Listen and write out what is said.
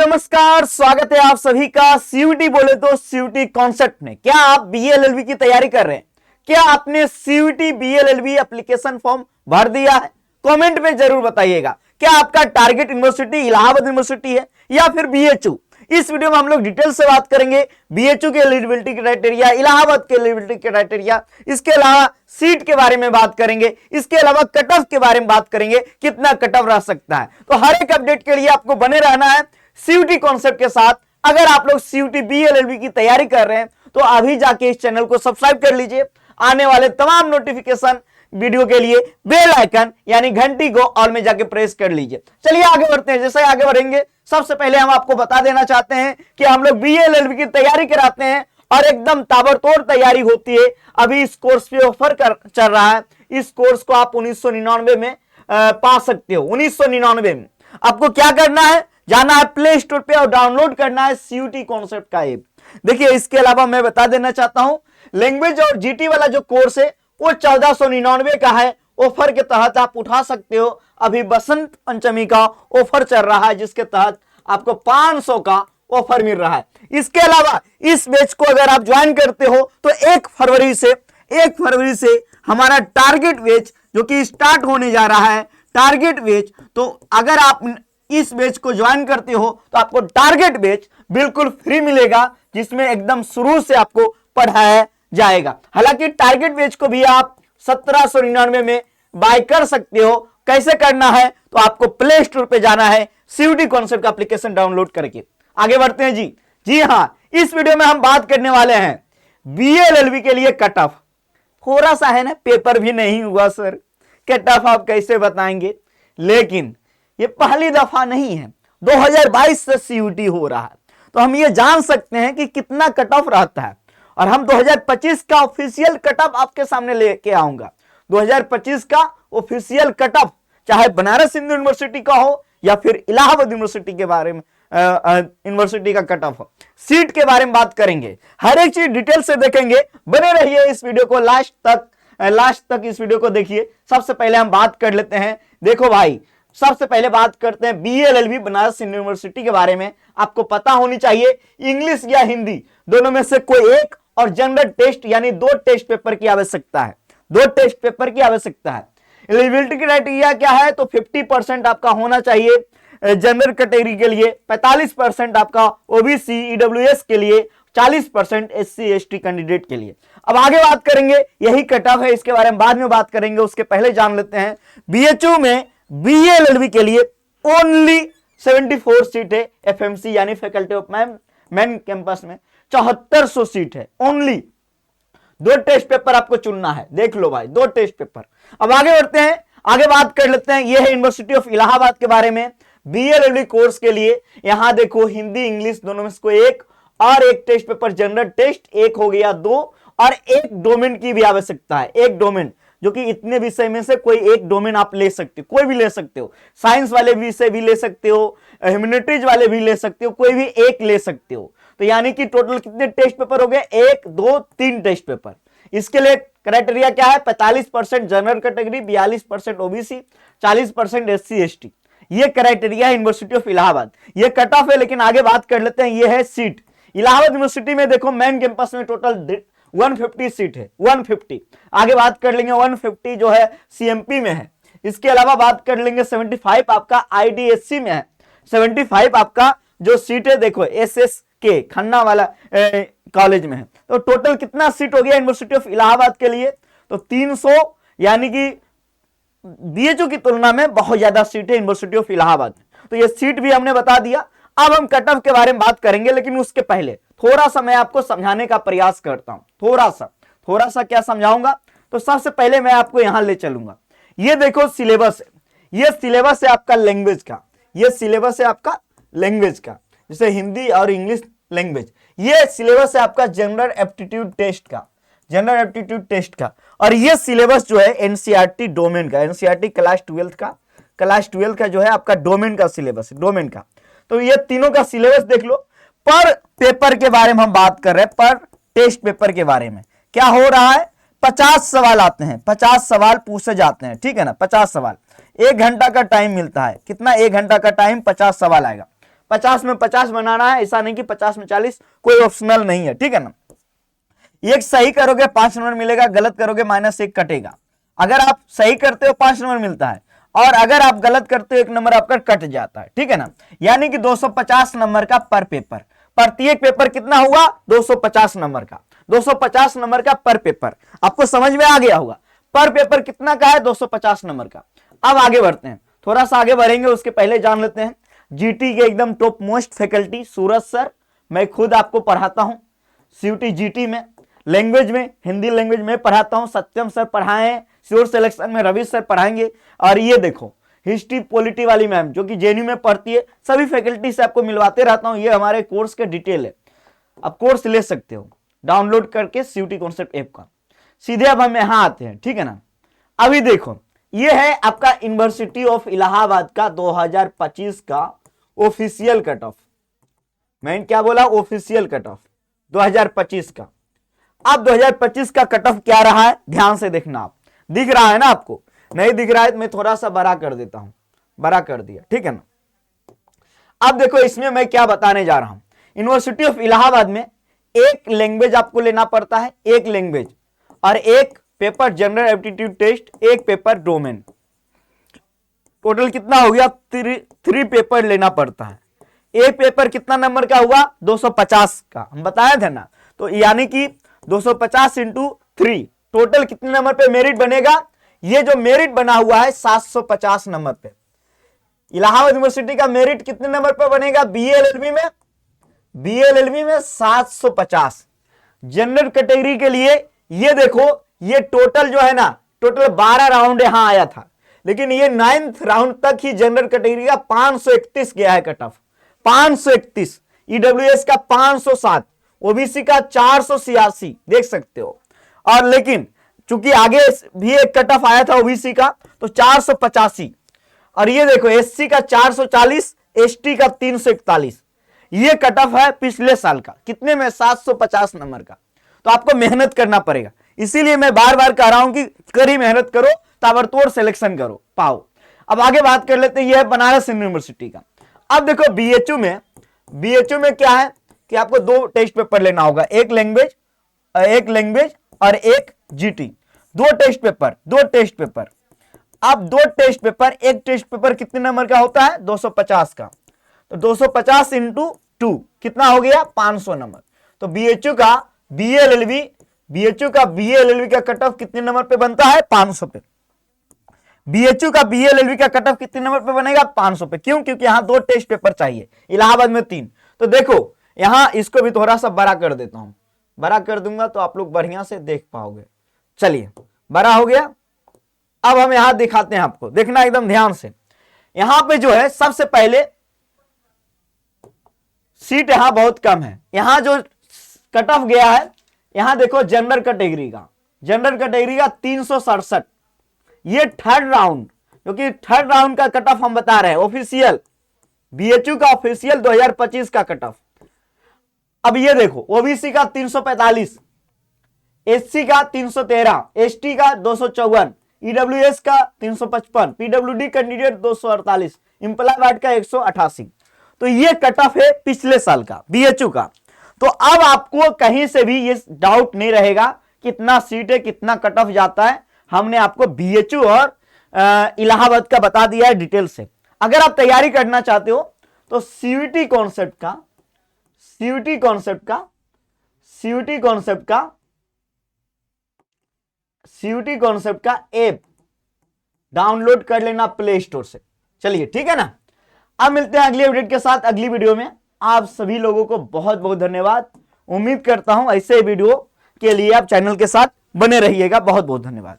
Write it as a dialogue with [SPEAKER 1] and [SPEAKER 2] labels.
[SPEAKER 1] नमस्कार, स्वागत है आप सभी का सीयूटी बोले तो सीयूटी कॉन्सेप्ट में। क्या आप बीएलएलबी की तैयारी कर रहे हैं? क्या आपने सीयूटी बीएलएलबी एप्लीकेशन फॉर्म भर दिया है? कमेंट में जरूर बताइएगा। क्या आपका टारगेट यूनिवर्सिटी इलाहाबाद यूनिवर्सिटी है या फिर बीएचयू? इस वीडियो में हम लोग डिटेल से बात करेंगे बीएचयू के एलिजिबिलिटी क्राइटेरिया, इलाहाबाद के एलिजिबिलिटी क्राइटेरिया, इसके अलावा सीट के बारे में बात करेंगे, इसके अलावा कट ऑफ के बारे में बात करेंगे, कितना कट ऑफ रह सकता है। तो हर एक अपडेट के लिए आपको बने रहना है सीयूटी कॉन्सेप्ट के साथ। अगर आप लोग सीयूटी बीएलएलबी की तैयारी कर रहे हैं तो अभी जाके इस चैनल को सब्सक्राइब कर लीजिए। आने वाले तमाम नोटिफिकेशन वीडियो के लिए बेल आइकन यानी घंटी को ऑल में जाके प्रेस कर लीजिए। चलिए आगे बढ़ते हैं। जैसे आगे बढ़ेंगे, सबसे पहले हम आपको बता देना चाहते हैं कि हम लोग बीएलएलबी की तैयारी कराते हैं और एकदम ताबड़तोड़ तैयारी होती है। अभी इस कोर्स पे ऑफर चल रहा है। इस कोर्स को आप 1999 में पा सकते हो। 1999 में आपको क्या करना है, जाना है प्ले स्टोर पे और डाउनलोड करना है सीयूटी कॉन्सेप्ट का ऐप। देखिए, इसके अलावा मैं बता देना चाहता हूं, लैंग्वेज और जीटी वाला जो कोर्स है वो 1499 का है। ऑफर के तहत आप उठा सकते हो। अभी बसंत पंचमी का ऑफर चल रहा है जिसके तहत आपको 500 का ऑफर मिल रहा है। इसके अलावा इस बैच को अगर आप ज्वाइन करते हो तो 1 फरवरी से हमारा टारगेट बैच जो कि स्टार्ट होने जा रहा है, टारगेट बैच। तो अगर आप इस बैच को ज्वाइन करते हो तो आपको टारगेट बैच बिल्कुल फ्री मिलेगा, जिसमें एकदम शुरू से आपको पढ़ाया जाएगा। हालांकि टारगेट बैच को भी आप 1799 में बाय कर सकते हो। कैसे करना है, तो आपको प्ले स्टोर पे जाना है, सीयूटी कॉन्सेप्ट का एप्लीकेशन डाउनलोड करके। आगे बढ़ते हैं जी हाँ, इस वीडियो में हम बात करने वाले हैं बीएलएलबी के लिए कट ऑफ। थोड़ा सा है ना, पेपर भी नहीं हुआ सर, कट ऑफ आप कैसे बताएंगे? लेकिन ये पहली दफा नहीं है, 2022 से सीयूटी हो रहा है, तो हम ये जान सकते हैं कि कितना कट ऑफ रहता है। और हम 2025 का ऑफिशियल कट ऑफ आपके सामने लेके आऊंगा। 2025 का ऑफिशियल कट ऑफ, चाहे बनारस हिंदू यूनिवर्सिटी का हो या फिर इलाहाबाद यूनिवर्सिटी के बारे में यूनिवर्सिटी का कट ऑफ हो, सीट के बारे में बात करेंगे। हर एक चीज डिटेल से देखेंगे। बने रहिए इस वीडियो को लास्ट तक इस वीडियो को देखिए। सबसे पहले हम बात कर लेते हैं। देखो भाई, सबसे पहले बात करते हैं बीएलएलबी बनारस हिंदू यूनिवर्सिटी के बारे में। आपको पता होनी चाहिए इंग्लिश या हिंदी दोनों में से कोई एक, और जनरल टेस्ट यानी 2 टेस्ट पेपर की आवश्यकता है। 2 टेस्ट पेपर की आवश्यकता है। एलिजिबिलिटी क्राइटेरिया क्या है, तो 50% आपका होना चाहिए जनरल कैटेगरी के लिए, 45% आपका ओबीसी ईडब्ल्यूएस के लिए, 40% एससी एसटी कैंडिडेट के लिए। अब आगे बात करेंगे, यही कट ऑफ है, इसके बारे में बाद में बात करेंगे। उसके पहले जान लेते हैं बीएचयू में बीएलएलबी के लिए ओनली 74 सीट है। एफएमसी यानी फैकल्टी ऑफ मेन कैंपस में 7400 सीट है ओनली। 2 टेस्ट पेपर आपको चुनना है। देख लो भाई, 2 टेस्ट पेपर। अब आगे बढ़ते हैं, आगे बात कर लेते हैं। यह है यूनिवर्सिटी ऑफ इलाहाबाद के बारे में। बीएलएलबी कोर्स के लिए यहां देखो हिंदी इंग्लिश दोनों में से कोई एक, और एक टेस्ट पेपर जनरल टेस्ट, एक हो गया 2, और एक डोमेन की भी आवश्यकता है। एक डोमेन, जो कि इतने विषय में से कोई एक डोमेन आप ले सकते हो, कोई भी ले सकते हो। साइंस वाले विषय भी ले सकते हो, ह्यूमैनिटीज वाले भी ले सकते हो, कोई भी एक ले सकते हो। तो यानी कि टोटल कितने टेस्ट पेपर हो गए? 1 2 3 टेस्ट पेपर। इसके लिए क्राइटेरिया क्या है? 45% general category, 42% OBC, 40% SC ST. ये क्राइटेरिया है यूनिवर्सिटी ऑफ इलाहाबाद। ये कट ऑफ है, लेकिन आगे बात कर लेते हैं। ये है सीट। इलाहाबाद यूनिवर्सिटी में देखो मेन कैंपस में टोटल 150 सीट है, 150। आगे बात कर लेंगे 150 जो है सीएमपी में है। इसके अलावा बात कर लेंगे 75 आपका आईडीएससी में है। 75 आपका जो सीट है देखो एसएसके खन्ना वाला कॉलेज में है। तो टोटल कितना सीट हो गया यूनिवर्सिटी ऑफ इलाहाबाद के लिए? तो 300, यानी कि बीएचयू की तुलना में बहुत ज्यादा सीट है यूनिवर्सिटी ऑफ इलाहाबाद। तो ये सीट भी हमने बता दिया। अब हम कट ऑफ के बारे में बात करेंगे, लेकिन उसके पहले थोड़ा सा मैं आपको समझाने का प्रयास करता हूं। थोड़ा सा क्या समझाऊंगा, तो सबसे पहले मैं आपको यहां ले चलूंगा। ये देखो सिलेबस है, ये सिलेबस है आपका लैंग्वेज का, ये सिलेबस है आपका लैंग्वेज का, जैसे हिंदी और इंग्लिश लैंग्वेज। ये सिलेबस है आपका जनरल एप्टीट्यूड टेस्ट का, जनरल एप्टीट्यूड टेस्ट का। और ये सिलेबस जो है एनसीईआरटी डोमेन का, एनसीईआरटी क्लास 12 का जो है आपका डोमेन का सिलेबस, डोमेन का। तो ये तीनों का सिलेबस देख लो। पर पेपर के बारे में हम बात कर रहे हैं, पर टेस्ट पेपर के बारे में क्या हो रहा है? 50 सवाल आते हैं, 50 सवाल पूछे जाते हैं, ठीक है ना। 50 सवाल, 1 घंटा का टाइम मिलता है। कितना? 1 घंटा का टाइम, 50 सवाल आएगा। 50 में 50 बनाना है, ऐसा नहीं कि 50 में 40, कोई ऑप्शनल नहीं है, ठीक है ना। एक सही करोगे 5 नंबर मिलेगा, गलत करोगे -1 कटेगा। अगर आप सही करते हो 5 नंबर मिलता है, और अगर आप गलत करते हो 1 नंबर आपका कट जाता है, ठीक है ना। यानी कि 250 नंबर का पर पेपर, प्रत्येक पेपर कितना हुआ 250 नंबर का, 250 नंबर का पर पेपर। आपको समझ में आ गया होगा पर पेपर कितना का है, 250 नंबर का। अब आगे बढ़ते हैं, थोड़ा सा आगे बढ़ेंगे, उसके पहले जान लेते हैं जीटी के एकदम टॉप मोस्ट फैकल्टी सूरज सर, मैं खुद आपको पढ़ाता हूं सीयूटी जीटी में, लैंग्वेज में हिंदी लैंग्वेज में पढ़ाता हूं, सत्यम सर पढ़ाए हैं, श्योर सिलेक्शन में रवि सर पढ़ाएंगे। और ये देखो हिस्ट्री पॉलिटी वाली मैम जो कि जेएनयू में पढ़ती है, सभी फैकल्टी से आपको मिलवाते रहता हूं। ये हमारे कोर्स के डिटेल है, आप कोर्स ले सकते हो डाउनलोड करके सीयूटी कॉन्सेप्ट ऐप का। सीधे अब हम यहां आते हैं, ठीक है ना। अभी देखो ये है आपका यूनिवर्सिटी ऑफ इलाहाबाद का 2025 का ऑफिशियल कट ऑफ। मैंने क्या बोला, ऑफिशियल कट ऑफ 2025 का। अब 2025 का कट ऑफ क्या रहा है, ध्यान से देखना। आप दिख रहा है ना, आपको नहीं दिख रहा है तो मैं थोड़ा सा बड़ा कर देता हूं, बड़ा कर दिया, ठीक है ना। अब देखो इसमें मैं क्या बताने जा रहा हूं। यूनिवर्सिटी ऑफ इलाहाबाद में एक लैंग्वेज आपको लेना पड़ता है, एक लैंग्वेज, और एक पेपर जनरल एप्टीट्यूड टेस्ट, एक पेपर डोमेन। टोटल कितना हो गया, 3 पेपर लेना पड़ता है। एक पेपर कितना नंबर का हुआ, 250 का, हम बताया था ना। तो यानी कि 250 इंटू 3, टोटल कितने नंबर पे मेरिट बनेगा, ये जो मेरिट बना हुआ है 750 नंबर पे। इलाहाबाद यूनिवर्सिटी का मेरिट कितने नंबर पे बनेगा, बीएलएलबी में 750। जनरल कैटेगरी के लिए ये देखो, ये टोटल जो है ना, टोटल 12 राउंड यहां आया था, लेकिन ये 9th राउंड तक ही जनरल कैटेगरी का 531 गया है कट ऑफ, 531। ईडब्ल्यूएस का 507, ओबीसी का 486, देख सकते हो। और लेकिन चूंकि आगे भी एक कट ऑफ आया था ओबीसी का, तो 485, और ये देखो एससी का 440, एसटी का 341। ये कट ऑफ है पिछले साल का, कितने में, 750 नंबर का। तो आपको मेहनत करना पड़ेगा, इसीलिए मैं बार बार कह रहा हूं कि कड़ी मेहनत करो, ताबड़तोड़ सिलेक्शन करो, पाओ। अब आगे बात कर लेते हैं, यह है बनारस यूनिवर्सिटी का। अब देखो बीएचयू में क्या है कि आपको 2 टेस्ट पेपर लेना होगा, एक लैंग्वेज और एक जीटी। 2 test paper. अब 2 टेस्ट पेपर, एक टेस्ट पेपर कितने नंबर का होता है, 250 का। तो 250 इंटू 2 कितना हो गया, 500 नंबर। तो बीएचयू का बीएलएलबी का कट ऑफ कितने नंबर पे बनता है, 500 पे। बीएचयू का बीएलएलबी का कट ऑफ कितने नंबर पे बनेगा, 500 पे। क्यों, क्योंकि यहां 2 टेस्ट पेपर चाहिए, इलाहाबाद में 3। तो देखो यहां इसको भी थोड़ा सा बड़ा कर देता हूं, बड़ा कर दूंगा तो आप लोग बढ़िया से देख पाओगे। चलिए बड़ा हो गया। अब हम यहां दिखाते हैं आपको, देखना एकदम ध्यान से। यहां पे जो है सबसे पहले सीट यहां बहुत कम है, यहां जो कट ऑफ गया है, यहां देखो जनरल कैटेगरी का 367। ये 3rd राउंड, क्योंकि 3rd राउंड का कट ऑफ हम बता रहे हैं, ऑफिशियल बीएचयू का ऑफिशियल 2025 का कट ऑफ। अब ये देखो ओबीसी का 345, एससी का 313, एसटी का 254, ईडब्ल्यूएस का 355, पीडब्ल्यूडी कैंडिडेट 248, एम्प्लॉयमेंट का 188। तो ये कट ऑफ है पिछले साल का बीएचयू का। तो अब आपको कहीं से भी ये डाउट नहीं रहेगा कितना सीट है, कितना कट ऑफ जाता है। हमने आपको बीएचयू और इलाहाबाद का बता दिया है डिटेल से। अगर आप तैयारी करना चाहते हो तो सीयूटी कॉन्सेप्ट का ऐप डाउनलोड कर लेना प्ले स्टोर से। चलिए ठीक है ना। अब मिलते हैं अगली अपडेट के साथ अगली वीडियो में। आप सभी लोगों को बहुत बहुत धन्यवाद। उम्मीद करता हूं ऐसे वीडियो के लिए आप चैनल के साथ बने रहिएगा। बहुत बहुत धन्यवाद।